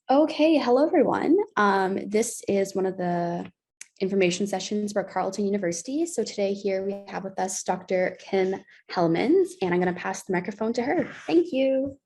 Okay, hello everyone. This is one of the information sessions for Carleton University. So today here we have with us Dr. Kim Hellmans, and I'm going to pass the microphone to her. Thank you.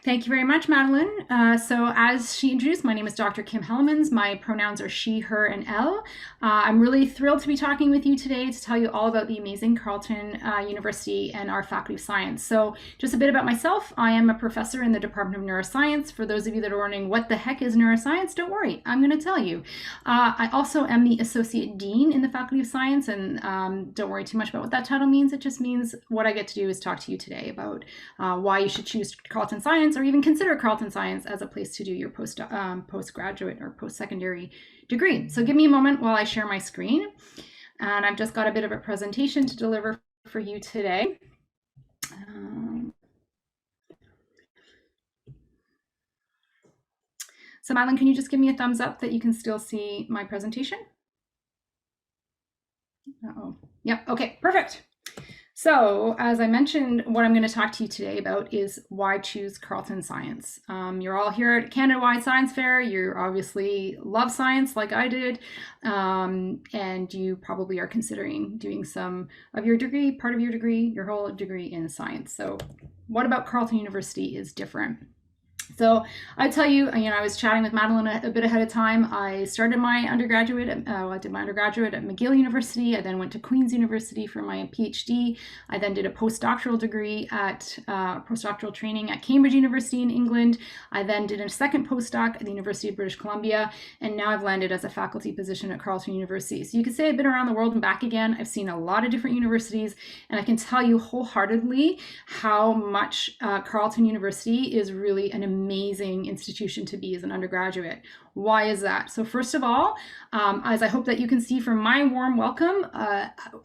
Thank you very much, Madeline. So as she introduced, my name is Dr. Kim Hellemans. My pronouns are she, her, and elle. I'm really thrilled to be talking with you today to tell you all about the amazing Carleton University and our Faculty of Science. So just a bit about myself. I am a professor in the Department of Neuroscience. For those of you that are wondering what the heck is neuroscience, don't worry, I'm going to tell you. I also am the Associate Dean in the Faculty of Science, and don't worry too much about what that title means. It just means what I get to do is talk to you today about why you should choose Carleton Science or even consider Carleton Science as a place to do your postgraduate or post-secondary degree. So give me a moment while I share my screen. And I've just got a bit of a presentation to deliver for you today. So Madeline, can you just give me a thumbs up that you can still see my presentation? Uh-oh. Yep, okay, perfect. So, as I mentioned, what I'm going to talk to you today about is why choose Carleton Science. You're all here at Canada-wide Science Fair. You obviously love science like I did, and you probably are considering doing some of your degree, part of your degree, your whole degree in science. So what about Carleton University is different? So I tell you, I was chatting with Madeline a bit ahead of time. I started my undergraduate, I did my undergraduate at McGill University. I then went to Queen's University for my PhD. I then did a postdoctoral degree at postdoctoral training at Cambridge University in England. I then did a second postdoc at the University of British Columbia, and now I've landed as a faculty position at Carleton University. So you could say I've been around the world and back again. I've seen a lot of different universities, and I can tell you wholeheartedly how much Carleton University is really an amazing institution to be as an undergraduate. Why is that? So first of all, as I hope that you can see from my warm welcome,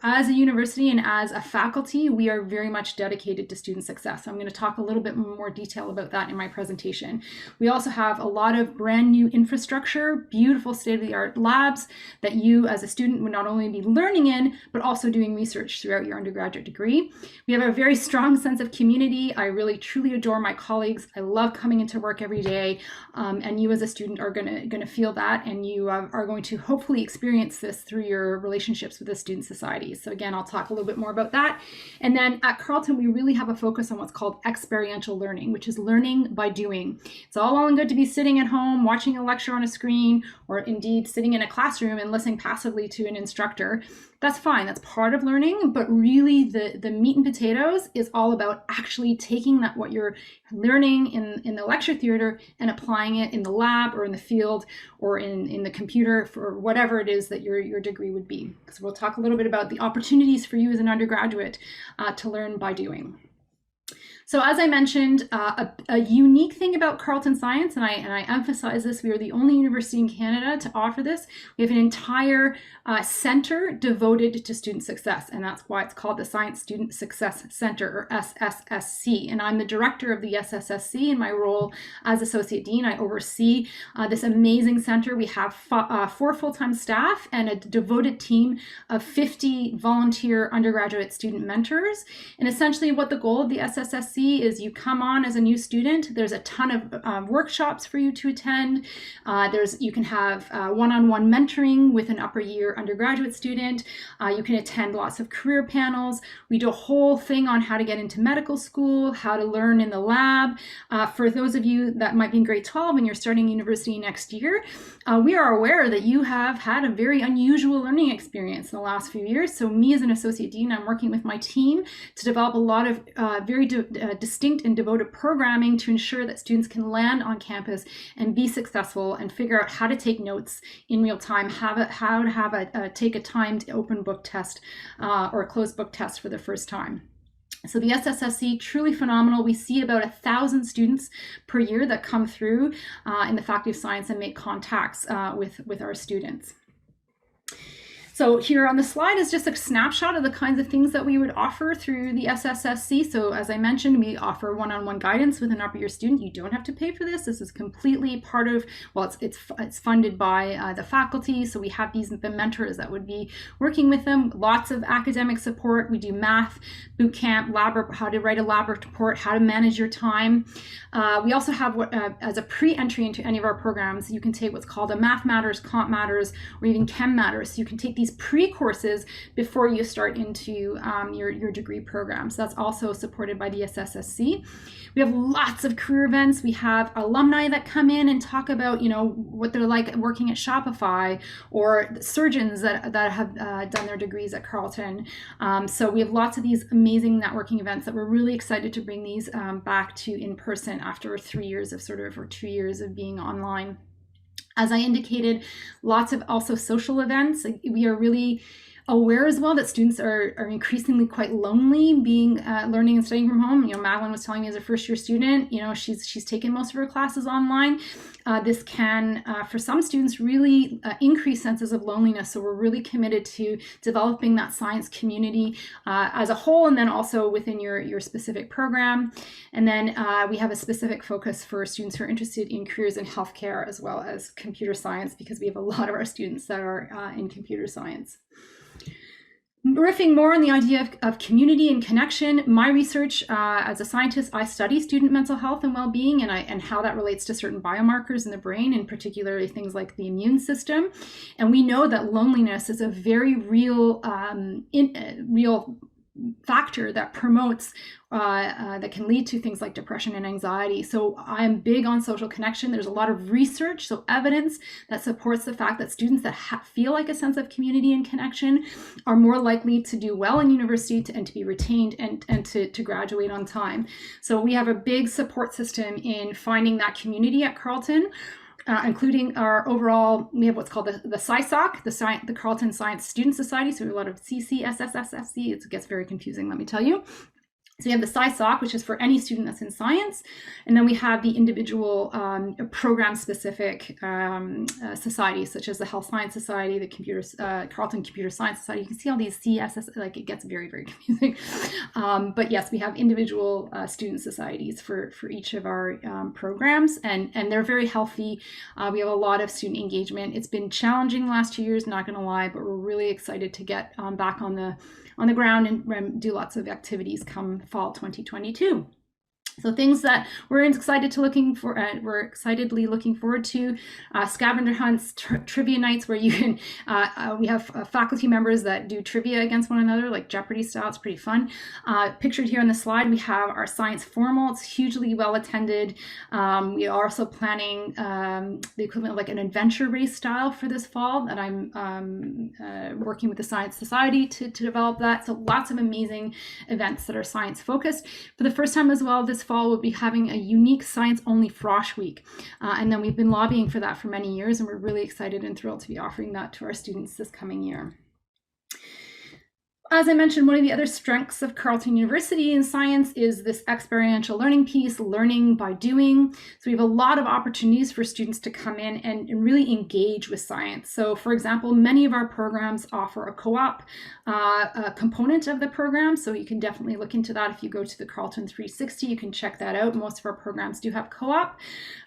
as a university and as a faculty, we are very much dedicated to student success. I'm going to talk a little bit more detail about that in my presentation. We also have a lot of brand new infrastructure, beautiful state-of-the-art labs that you as a student would not only be learning in, but also doing research throughout your undergraduate degree. We have a very strong sense of community. I really truly adore my colleagues. I love coming into work every day, and you as a student are going to feel that, and you are going to hopefully experience this through your relationships with the student society. So again, I'll talk a little bit more about that. And then at Carleton, we really have a focus on what's called experiential learning, which is learning by doing. It's all well and good to be sitting at home watching a lecture on a screen, or indeed sitting in a classroom and listening passively to an instructor. That's fine, that's part of learning, but really the meat and potatoes is all about actually taking that what you're learning in the lecture theater and applying it in the lab or in the field or in the computer for whatever it is that your degree would be. So we'll talk a little bit about the opportunities for you as an undergraduate to learn by doing. So as I mentioned, a unique thing about Carleton Science, and I emphasize this, we are the only university in Canada to offer this. We have an entire center devoted to student success, and that's why it's called the Science Student Success Center, or SSSC. And I'm the director of the SSSC in my role as Associate Dean. I oversee this amazing center. We have 4 full-time staff and a devoted team of 50 volunteer undergraduate student mentors. And essentially what the goal of the SSSC is, you come on as a new student. There's a ton of workshops for you to attend. You can have one-on-one mentoring with an upper year undergraduate student. You can attend lots of career panels. We do a whole thing on how to get into medical school, how to learn in the lab. For those of you that might be in grade 12 and you're starting university next year, we are aware that you have had a very unusual learning experience in the last few years. So me as an associate dean, I'm working with my team to develop a lot of very distinct and devoted programming to ensure that students can land on campus and be successful and figure out how to take notes in real time, how to take a timed open book test or a closed book test for the first time. So the SSSC, truly phenomenal. We see about 1,000 students per year that come through in the Faculty of Science and make contacts with our students. So here on the slide is just a snapshot of the kinds of things that we would offer through the SSSC. So as I mentioned, we offer one-on-one guidance with an upper year student. You don't have to pay for this. This is completely part of, well, it's funded by the faculty. So we have these mentors that would be working with them. Lots of academic support. We do math, boot camp, how to write a lab report, how to manage your time. We also have, as a pre-entry into any of our programs, you can take what's called a Math Matters, Comp Matters, or even Chem Matters. So you can take these pre-courses before you start into your degree program. So that's also supported by the SSSC. We have lots of career events. We have alumni that come in and talk about, what they're like working at Shopify, or surgeons that have done their degrees at Carleton. So we have lots of these amazing networking events that we're really excited to bring these back to in person after 3 years of or 2 years of being online. As I indicated, lots of also social events. We are really aware as well that students are increasingly quite lonely being learning and studying from home. Madeline was telling me as a first year student, she's taken most of her classes online. This can, for some students, really increase senses of loneliness. So we're really committed to developing that science community as a whole, and then also within your specific program. And then we have a specific focus for students who are interested in careers in healthcare as well as computer science, because we have a lot of our students that are in computer science. Riffing more on the idea of community and connection, my research as a scientist, I study student mental health and well-being, and how that relates to certain biomarkers in the brain, and particularly things like the immune system. And we know that loneliness is a very real factor that promotes that can lead to things like depression and anxiety. So I'm big on social connection. There's a lot of research, so evidence that supports the fact that students that feel like a sense of community and connection are more likely to do well in university and to be retained and to graduate on time. So we have a big support system in finding that community at Carleton. Including our overall, we have what's called the SciSoc, the Carleton Science Student Society. So we have a lot of CC, SSSFC. It gets very confusing, let me tell you. So we have the SciSoc, which is for any student that's in science. And then we have the individual program-specific societies, such as the Health Science Society, the Carleton Computer Science Society. You can see all these CSS, it gets very, very confusing. But yes, we have individual student societies for each of our programs, and they're very healthy. We have a lot of student engagement. It's been challenging the last 2 years, not going to lie, but we're really excited to get back on the ground and do lots of activities come fall 2022. So things that we're excitedly looking forward to: scavenger hunts, trivia nights, where you can. We have faculty members that do trivia against one another, like Jeopardy style. It's pretty fun. Pictured here on the slide, we have our science formal. It's hugely well attended. We are also planning the equivalent of like an adventure race style for this fall that I'm working with the Science Society to develop that. So lots of amazing events that are science focused. For the first time as well, this fall we'll be having a unique science-only Frosh Week. And then we've been lobbying for that for many years, and we're really excited and thrilled to be offering that to our students this coming year. As I mentioned, one of the other strengths of Carleton University in science is this experiential learning piece, learning by doing. So we have a lot of opportunities for students to come in and really engage with science. So for example, many of our programs offer a co-op component of the program. So you can definitely look into that. If you go to the Carleton 360, you can check that out. Most of our programs do have co-op.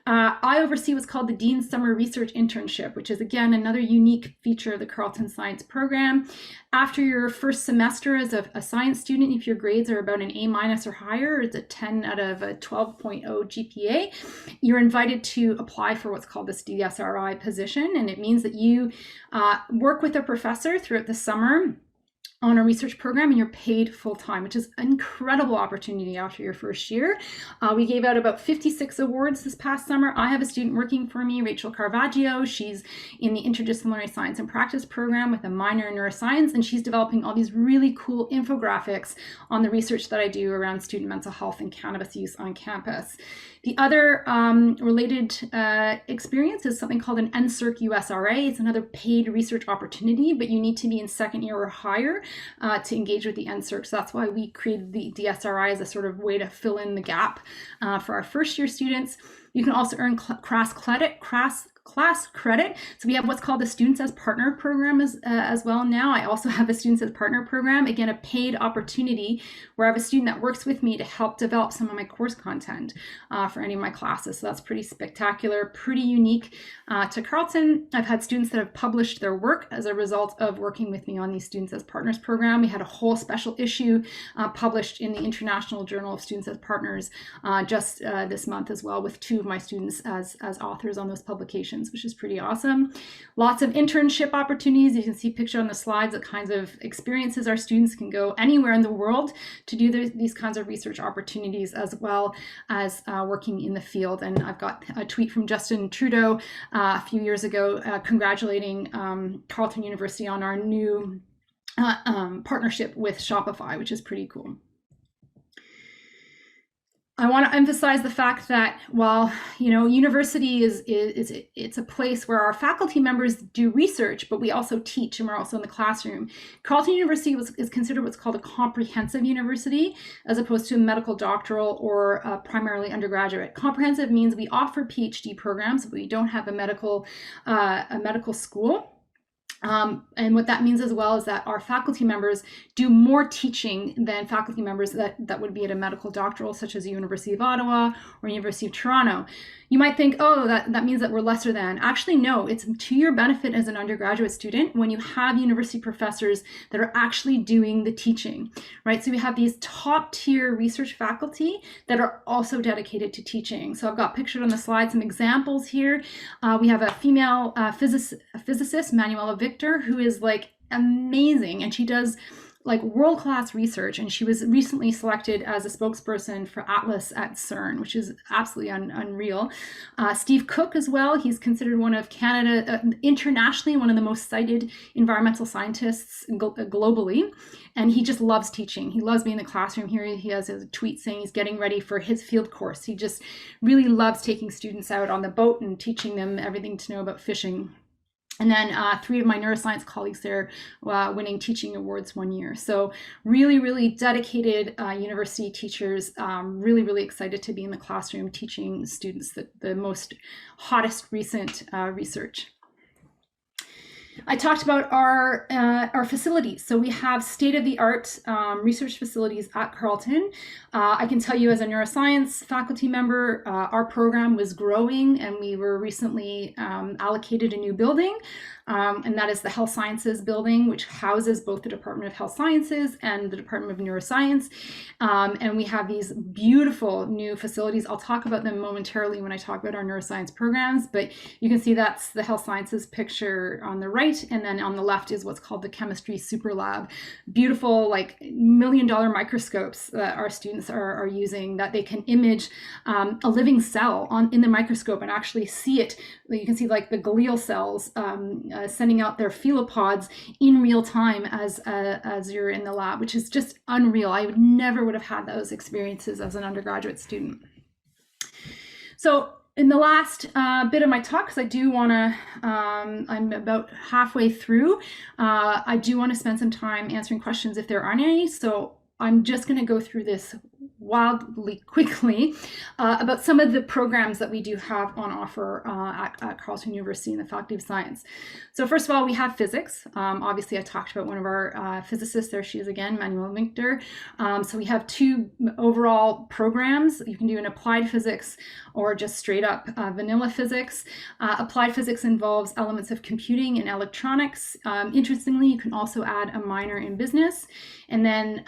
I oversee what's called the Dean's Summer Research Internship, which is again another unique feature of the Carleton Science program. After your first semester as a science student, if your grades are about an A- or higher, it's a 10 out of a 12.0 GPA, you're invited to apply for what's called this DSRI position. And it means that you work with a professor throughout the summer on a research program, and you're paid full-time, which is an incredible opportunity after your first year. We gave out about 56 awards this past summer. I have a student working for me, Rachel Caravaggio. She's in the Interdisciplinary Science and Practice program with a minor in neuroscience, and she's developing all these really cool infographics on the research that I do around student mental health and cannabis use on campus. The other related experience is something called an NSERC USRA. It's another paid research opportunity, but you need to be in second year or higher to engage with the NSERC. So that's why we created the DSRI as a sort of way to fill in the gap for our first year students. You can also earn class credit. So we have what's called the Students as Partner program as well now. I also have a Students as Partner program, again, a paid opportunity where I have a student that works with me to help develop some of my course content for any of my classes. So that's pretty spectacular, pretty unique to Carleton. I've had students that have published their work as a result of working with me on the Students as Partners program. We had a whole special issue published in the International Journal of Students as Partners just this month as well, with 2 of my students as authors on those publications, which is pretty awesome. Lots of internship opportunities. You can see pictured on the slides the kinds of experiences our students can go anywhere in the world to do these kinds of research opportunities, as well as working in the field. And I've got a tweet from Justin Trudeau a few years ago congratulating Carleton University on our new partnership with Shopify, which is pretty cool. I want to emphasize the fact that while, university it's a place where our faculty members do research, but we also teach, and we're also in the classroom. Carleton University is considered what's called a comprehensive university, as opposed to a medical doctoral or primarily undergraduate. Comprehensive means we offer PhD programs, but we don't have a medical school. And what that means as well is that our faculty members do more teaching than faculty members that would be at a medical doctoral, such as the University of Ottawa or University of Toronto. You might think, oh, that means that we're lesser than. Actually, no, it's to your benefit as an undergraduate student when you have university professors that are actually doing the teaching, right? So we have these top tier research faculty that are also dedicated to teaching. So I've got pictured on the slide some examples here. We have a female physicist, Manuela Victor, who is like amazing, and she does like world-class research, and she was recently selected as a spokesperson for Atlas at CERN, which is absolutely unreal. Steve Cook as well, he's considered one of Canada, internationally, one of the most cited environmental scientists globally, and he just loves teaching. He loves being in the classroom. Here he has a tweet saying he's getting ready for his field course. He just really loves taking students out on the boat and teaching them everything to know about fishing. And then 3 of my neuroscience colleagues there winning teaching awards one year. So really, really dedicated university teachers, really, really excited to be in the classroom teaching students the most hottest recent research. I talked about our facilities. So we have state-of-the-art research facilities at Carleton. I can tell you as a neuroscience faculty member, our program was growing, and we were recently allocated a new building. And that is the Health Sciences building, which houses both the Department of Health Sciences and the Department of Neuroscience. And we have these beautiful new facilities. I'll talk about them momentarily when I talk about our neuroscience programs, but you can see that's the Health Sciences picture on the right, and then on the left is what's called the Chemistry Super Lab. Beautiful, like $1 million microscopes that our students are using, that they can image a living cell in the microscope and actually see it. You can see like the glial cells sending out their phelopods in real time as you're in the lab, which is just unreal. I never would have had those experiences as an undergraduate student. So in the last bit of my talk, because I do want to, I'm about halfway through, I do want to spend some time answering questions if there aren't any. So I'm just going to go through this wildly quickly about some of the programs that we do have on offer at Carleton University in the Faculty of Science. So first of all, we have physics. Obviously, I talked about one of our physicists. There she is again, Manuela Victor. So we have 2 overall programs. You can do an applied physics or just straight up vanilla physics. Applied physics involves elements of computing and electronics. Interestingly, you can also add a minor in business. And then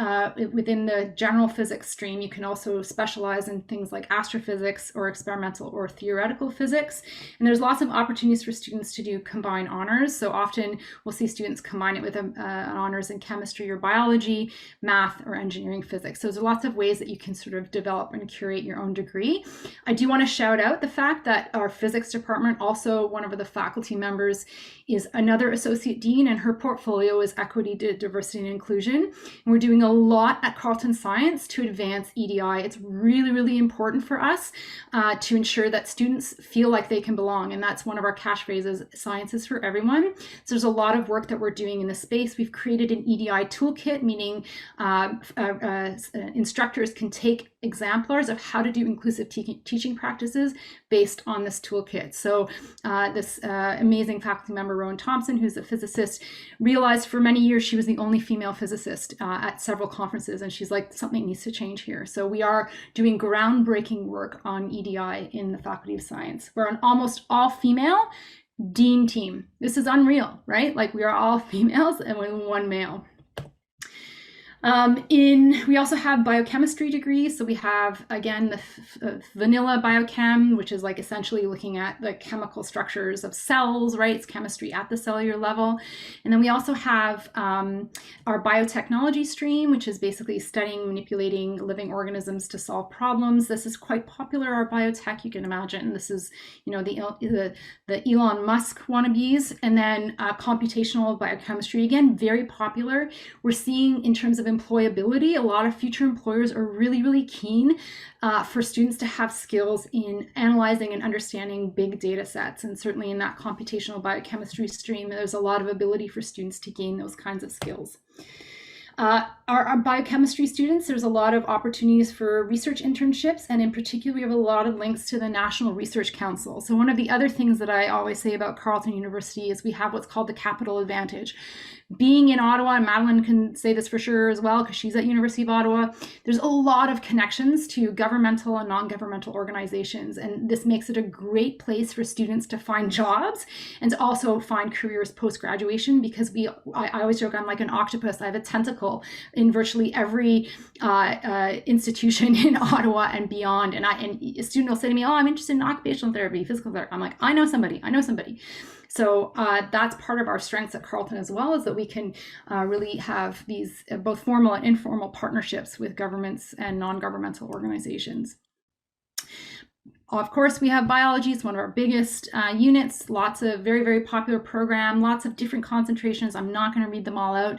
within the general physics stream, you can also specialize in things like astrophysics or experimental or theoretical physics. And there's lots of opportunities for students to do combined honors. So often we'll see students combine it with an honors in chemistry or biology, math, or engineering physics. So there's lots of ways that you can sort of develop and curate your own degree. I do want to shout out the fact that our physics department, also one of the faculty members, is another associate dean, and her portfolio is equity, diversity, and inclusion. And we're doing a lot at Carleton Science to advance EDI. It's really, really important for us to ensure that students feel like they can belong. And that's one of our catchphrases, science is for everyone. So there's a lot of work that we're doing in this space. We've created an EDI toolkit, meaning instructors can take exemplars of how to do inclusive teaching practices based on this toolkit. So this amazing faculty member, Rowan Thompson, who's a physicist, realized for many years she was the only female physicist at several conferences, and she's like, something needs to change here. So we are doing groundbreaking work on EDI in the Faculty of Science. We're an almost all female dean team. This is unreal, right? Like, we are all females and with one male. We also have biochemistry degrees. So we have, again, the vanilla biochem, which is like essentially looking at the chemical structures of cells, right? It's chemistry at the cellular level. And then we also have our biotechnology stream, which is basically studying, manipulating living organisms to solve problems. This is quite popular, our biotech, you can imagine. This is, you know, the Elon Musk wannabes. And then computational biochemistry, again, very popular. We're seeing, in terms of employability, a lot of future employers are really, really keen for students to have skills in analyzing and understanding big data sets. And certainly in that computational biochemistry stream, there's a lot of ability for students to gain those kinds of skills. Our biochemistry students, there's a lot of opportunities for research internships, and in particular, we have a lot of links to the National Research Council. So one of the other things that I always say about Carleton University is we have what's called the capital advantage. Being in Ottawa, and Madeline can say this for sure as well, because she's at University of Ottawa, there's a lot of connections to governmental and non-governmental organizations, and this makes it a great place for students to find jobs and to also find careers post-graduation, because I always joke, I'm like an octopus. I have a tentacle in virtually every institution in Ottawa and beyond. And a student will say to me, oh, I'm interested in occupational therapy, physical therapy. I'm like, I know somebody. So that's part of our strengths at Carleton as well, is that we can really have these both formal and informal partnerships with governments and non-governmental organizations. Of course, we have biology. It's one of our biggest units, lots of very, very popular program, lots of different concentrations. I'm not going to read them all out.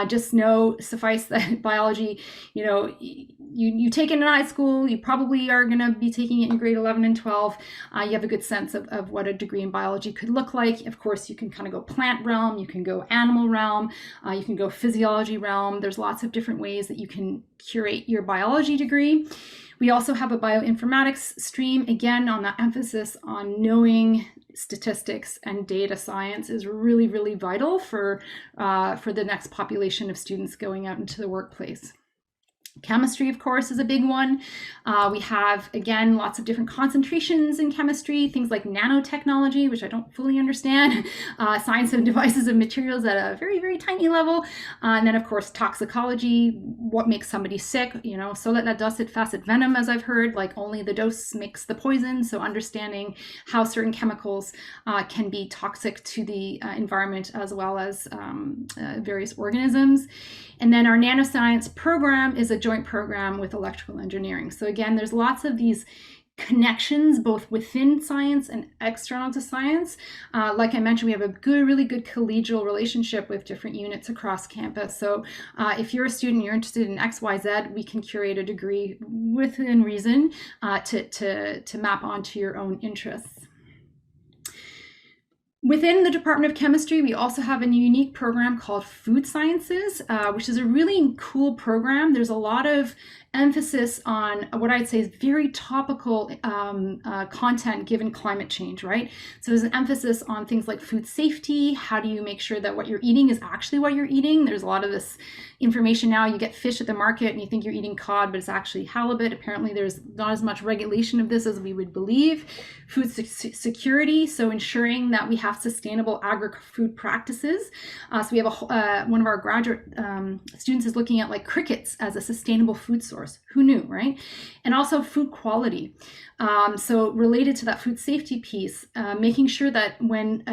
Just know, suffice that biology, you know, you take it in high school, you probably are going to be taking it in grade 11 and 12. You have a good sense of what a degree in biology could look like. Of course, you can kind of go plant realm, you can go animal realm, you can go physiology realm. There's lots of different ways that you can curate your biology degree. We also have a bioinformatics stream, again, on that emphasis on knowing statistics and data science is really, really vital for the next population of students going out into the workplace. Chemistry, of course, is a big one. We have, again, lots of different concentrations in chemistry, things like nanotechnology, which I don't fully understand, science of devices and materials at a very, very tiny level. And then, of course, toxicology, what makes somebody sick, you know, solid acid facet venom, as I've heard, like only the dose makes the poison. So understanding how certain chemicals can be toxic to the environment as well as various organisms. And then our nanoscience program is a joint program with electrical engineering. So again, there's lots of these connections both within science and external to science. Like I mentioned, we have a really good collegial relationship with different units across campus. So if you're a student, you're interested in XYZ, we can curate a degree within reason to map onto your own interests. Within the Department of Chemistry, we also have a unique program called Food Sciences, which is a really cool program. There's a lot of emphasis on what I'd say is very topical content given climate change, right? So there's an emphasis on things like food safety. How do you make sure that what you're eating is actually what you're eating? There's a lot of this information now. You get fish at the market and you think you're eating cod, but it's actually halibut. Apparently there's not as much regulation of this as we would believe. Food security, so ensuring that we have sustainable agri-food practices. So we have one of our graduate students is looking at like crickets as a sustainable food source. Who knew, right? And also food quality. So related to that food safety piece, making sure that when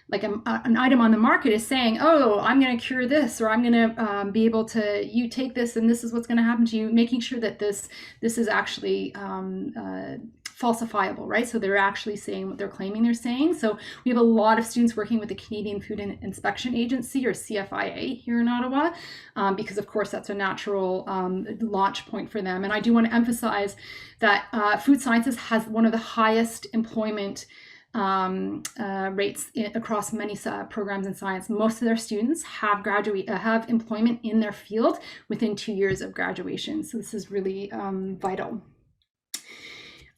like an item on the market is saying, oh, I'm going to cure this, or I'm going to be able to, you take this and this is what's going to happen to you, making sure that this is actually falsifiable, right? So they're actually saying what they're claiming they're saying. So we have a lot of students working with the Canadian Food and Inspection Agency, or CFIA, here in Ottawa, because of course that's a natural launch point for them. And I do want to emphasize that food sciences has one of the highest employment rates across many programs in science. Most of their students have have employment in their field within 2 years of graduation. So this is really vital.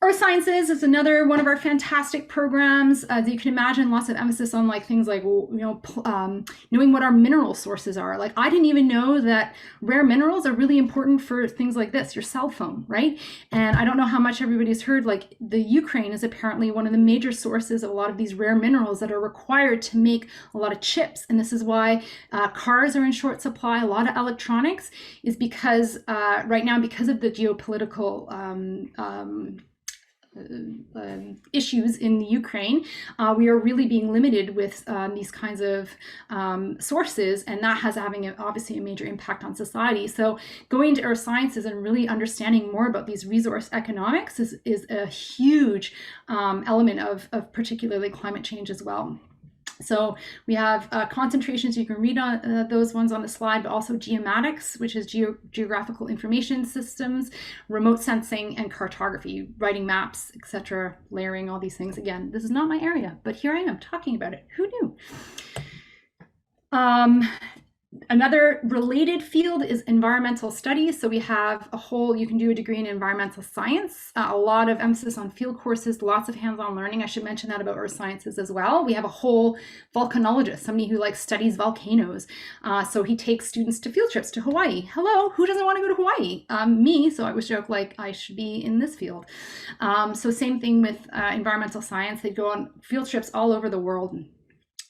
Earth Sciences is another one of our fantastic programs. As you can imagine, lots of emphasis on like things like, knowing what our mineral sources are. Like, I didn't even know that rare minerals are really important for things like this, your cell phone, right? And I don't know how much everybody's heard, like the Ukraine is apparently one of the major sources of a lot of these rare minerals that are required to make a lot of chips. And this is why cars are in short supply. A lot of electronics is because right now, because of the geopolitical issues in the Ukraine, we are really being limited with these kinds of sources, and that has having obviously a major impact on society. So going to earth sciences and really understanding more about these resource economics is a huge element of particularly climate change as well. So we have concentrations, you can read on those ones on the slide, but also geomatics, which is geographical information systems, remote sensing, and cartography, writing maps, etc., layering, all these things. Again, this is not my area, but here I am talking about it. Who knew? Another related field is environmental studies. So we have you can do a degree in environmental science, a lot of emphasis on field courses, lots of hands-on learning. I should mention that about earth sciences as well. We have a whole volcanologist, somebody who studies volcanoes. So he takes students to field trips to Hawaii. Hello, who doesn't want to go to Hawaii? Me, so I always joke I should be in this field. So same thing with environmental science. They go on field trips all over the world.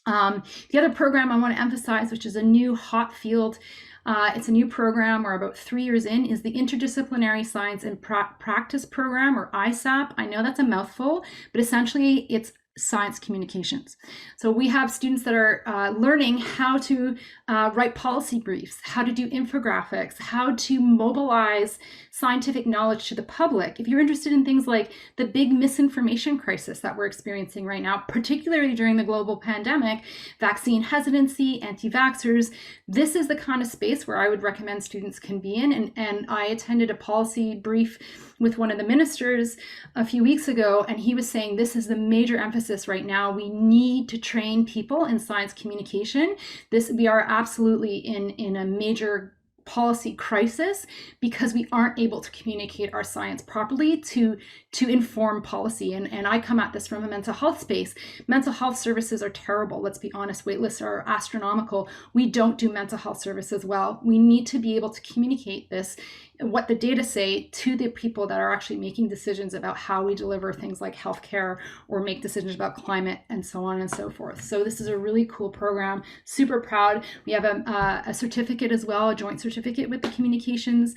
The other program I want to emphasize, which is a new hot field, it's a new program, we're about 3 years in, is the Interdisciplinary Science and Practice Program, or ISAP. I know that's a mouthful, but essentially it's science communications. So we have students that are learning how to write policy briefs, how to do infographics, how to mobilize scientific knowledge to the public. If you're interested in things like the big misinformation crisis that we're experiencing right now, particularly during the global pandemic, vaccine hesitancy, anti-vaxxers, this is the kind of space where I would recommend students can be in. And I attended a policy brief with one of the ministers a few weeks ago, and he was saying this is the major emphasis right now. We need to train people in science communication. We are absolutely in a major policy crisis because we aren't able to communicate our science properly to inform policy. And I come at this from a mental health space. Mental health services are terrible. Let's be honest, wait lists are astronomical. We don't do mental health services well. We need to be able to communicate this, what the data say, to the people that are actually making decisions about how we deliver things like healthcare or make decisions about climate and so on and so forth. So this is a really cool program, super proud. We have a certificate as well, a joint certificate with the communications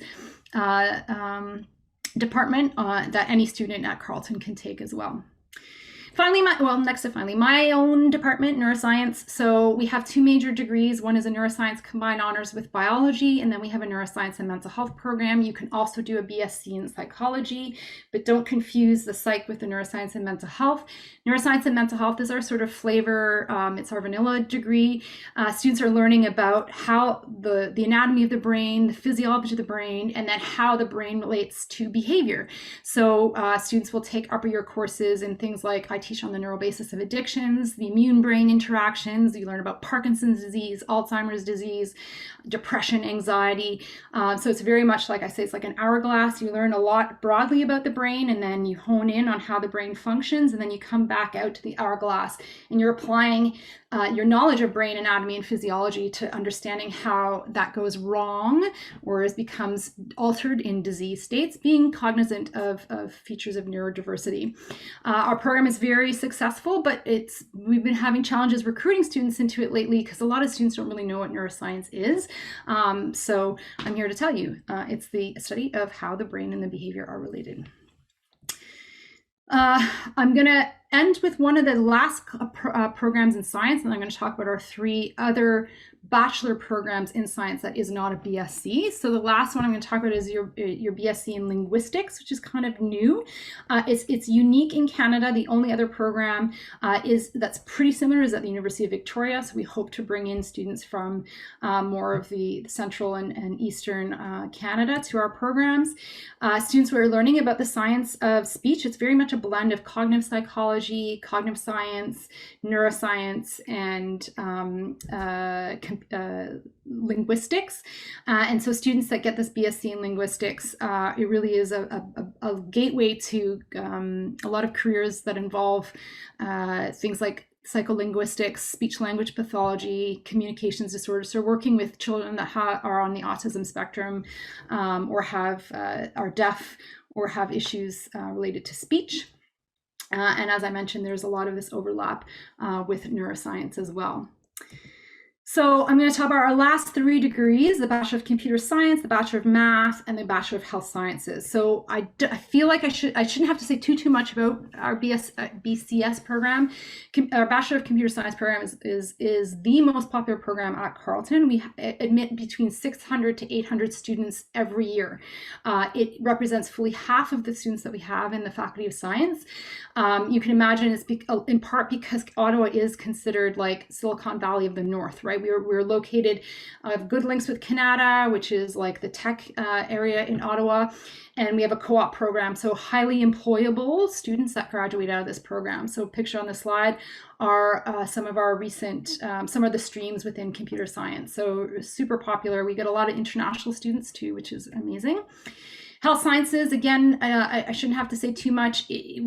department that any student at Carleton can take as well. Finally, my own department, neuroscience. So we have 2 major degrees. One is a neuroscience combined honors with biology, and then we have a neuroscience and mental health program. You can also do a BSc in psychology, but don't confuse the psych with the neuroscience and mental health. Neuroscience and mental health is our sort of flavor. It's our vanilla degree. Students are learning about how the anatomy of the brain, the physiology of the brain, and then how the brain relates to behavior. So students will take upper year courses in things like, I teach on the neural basis of addictions, the immune-brain interactions. You learn about Parkinson's disease, Alzheimer's disease, depression, anxiety. So it's very much, like I say, it's like an hourglass. You learn a lot broadly about the brain, and then you hone in on how the brain functions, and then you come back out to the hourglass, and you're applying your knowledge of brain anatomy and physiology to understanding how that goes wrong or becomes altered in disease states, being cognizant of features of neurodiversity. Our program is very successful, but we've been having challenges recruiting students into it lately because a lot of students don't really know what neuroscience is. So I'm here to tell you, it's the study of how the brain and the behavior are related. I'm going to end with one of the last programs in science, and I'm going to talk about our 3 other bachelor programs in science that is not a BSc. So the last one I'm going to talk about is your BSc in linguistics, which is kind of new. It's unique in Canada. The only other program that's pretty similar is at the University of Victoria. So we hope to bring in students from more of the central and eastern Canada to our programs. Students who are learning about the science of speech. It's very much a blend of cognitive psychology, cognitive science, neuroscience, and linguistics. And so students that get this BSc in linguistics, it really is a gateway to a lot of careers that involve things like psycholinguistics, speech language pathology, communications disorders. So working with children that are on the autism spectrum, or are deaf, or have issues related to speech. And as I mentioned, there's a lot of this overlap with neuroscience as well. So I'm going to talk about our last 3 degrees: the Bachelor of Computer Science, the Bachelor of Math, and the Bachelor of Health Sciences. So I feel like I shouldn't have to say too much about our BCS program. Our Bachelor of Computer Science program is the most popular program at Carleton. We admit between 600 to 800 students every year. It represents fully half of the students that we have in the Faculty of Science. You can imagine it's in part because Ottawa is considered like Silicon Valley of the North, right? We're located, have good links with Canada, which is like the tech area in Ottawa, and we have a co-op program, so highly employable students that graduate out of this program. So picture on the slide are some of our recent, some of the streams within computer science. So super popular. We get a lot of international students too, which is amazing. Health sciences, again, I shouldn't have to say too much. It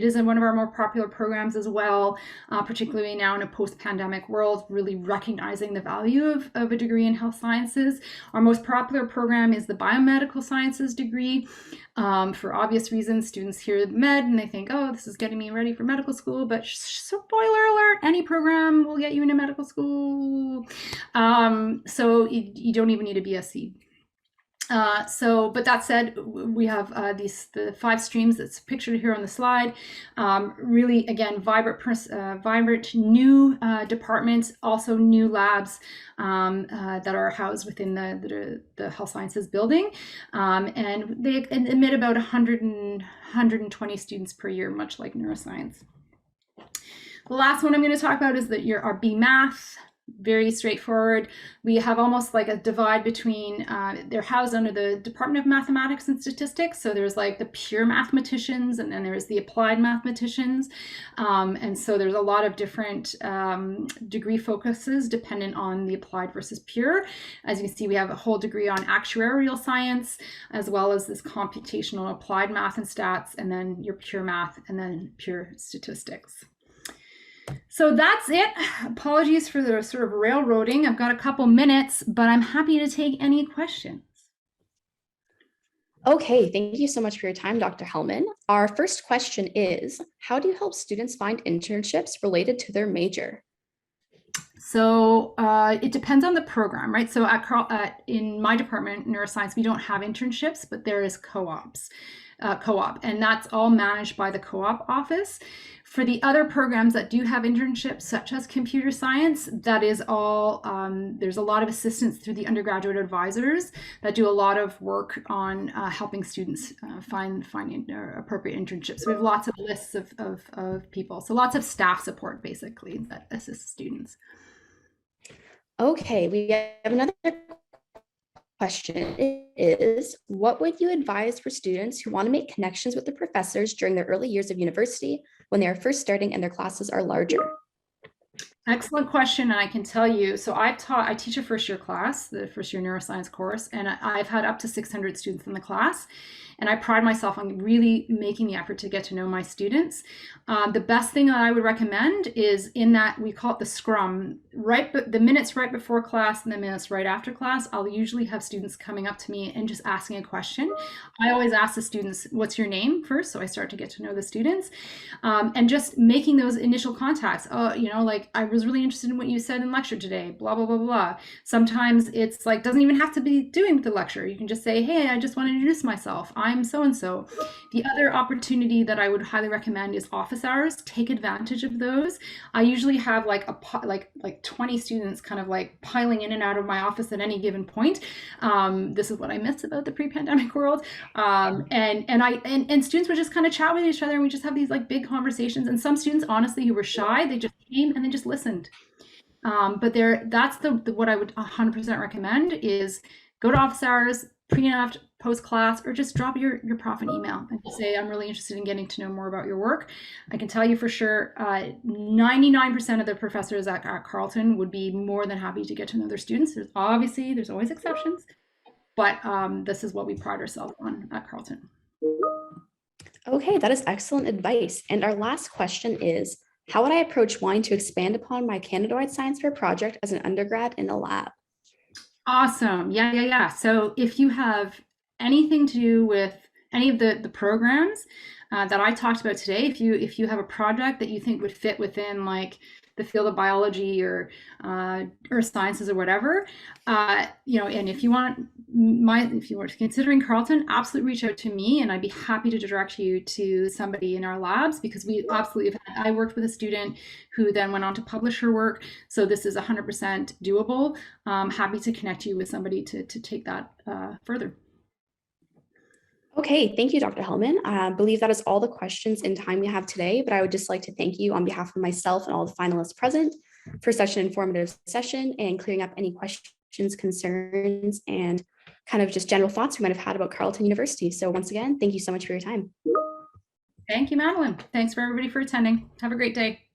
is in one of our more popular programs as well, particularly now in a post-pandemic world, really recognizing the value of a degree in health sciences. Our most popular program is the biomedical sciences degree. For obvious reasons, students hear med and they think, oh, this is getting me ready for medical school, but spoiler alert, any program will get you into medical school. So you don't even need a BSc. But that said, we have the 5 streams that's pictured here on the slide. Really, again, vibrant new departments, also new labs that are housed within the health sciences building. And they admit about 120 students per year, much like neuroscience. The last one I'm going to talk about is our BMath. Very straightforward. We have almost like a divide between, they're housed under the Department of Mathematics and Statistics. So there's like the pure mathematicians, and then there's the applied mathematicians. And so there's a lot of different degree focuses dependent on the applied versus pure. As you can see, we have a whole degree on actuarial science, as well as this computational applied math and stats, and then your pure math, and then pure statistics. So that's it. Apologies for the sort of railroading. I've got a couple minutes, but I'm happy to take any questions. Okay, thank you so much for your time, Dr. Hellman. Our first question is, how do you help students find internships related to their major? So it depends on the program, right? So in my department, neuroscience, we don't have internships, but there is co-op, and that's all managed by the co-op office. For the other programs that do have internships, such as computer science, that is all, there's a lot of assistance through the undergraduate advisors that do a lot of work on helping students find appropriate internships. So we have lots of lists of people. So lots of staff support, basically, that assist students. Okay, we have another question is, what would you advise for students who want to make connections with the professors during their early years of university when they are first starting and their classes are larger? Excellent question, and I can tell you, so I teach a first-year class, the first-year neuroscience course, and I've had up to 600 students in the class, and I pride myself on really making the effort to get to know my students. The best thing that I would recommend is in that, we call it the scrum, the minutes right before class and the minutes right after class, I'll usually have students coming up to me and just asking a question. I always ask the students, what's your name first? So I start to get to know the students, and just making those initial contacts. Like, I really was really interested in what you said in lecture today, blah, blah, blah, blah. Sometimes it's like, doesn't even have to be doing with the lecture. You can just say, hey, I just want to introduce myself. I'm so-and-so. The other opportunity that I would highly recommend is office hours. Take advantage of those. I usually have like 20 students kind of like piling in and out of my office at any given point. This is what I miss about the pre-pandemic world. And students would just kind of chat with each other, and we just have these like big conversations. And some students, honestly, who were shy, they just came and they just listened. But that's what I would 100% recommend is go to office hours, pre-nav, post-class, or just drop your prof an email and just say, I'm really interested in getting to know more about your work. I can tell you for sure, 99% of the professors at Carleton would be more than happy to get to know their students. There's always exceptions, but this is what we pride ourselves on at Carleton. Okay, that is excellent advice. And our last question is, how would I approach wanting to expand upon my Canada-wide science fair project as an undergrad in a lab? Awesome. Yeah. So if you have anything to do with any of the programs that I talked about today, if you have a project that you think would fit within like the field of biology or earth sciences or whatever, and if you were considering Carleton, absolutely reach out to me, and I'd be happy to direct you to somebody in our labs, because we absolutely I worked with a student who then went on to publish her work, so this is 100% doable. Happy to connect you with somebody to take that further. Okay, thank you, Dr. Hellman. I believe that is all the questions and time we have today, but I would just like to thank you on behalf of myself and all the finalists present for such an informative session and clearing up any questions, concerns, and kind of just general thoughts we might have had about Carleton University. So once again, thank you so much for your time. Thank you, Madeline. Thanks for everybody for attending. Have a great day.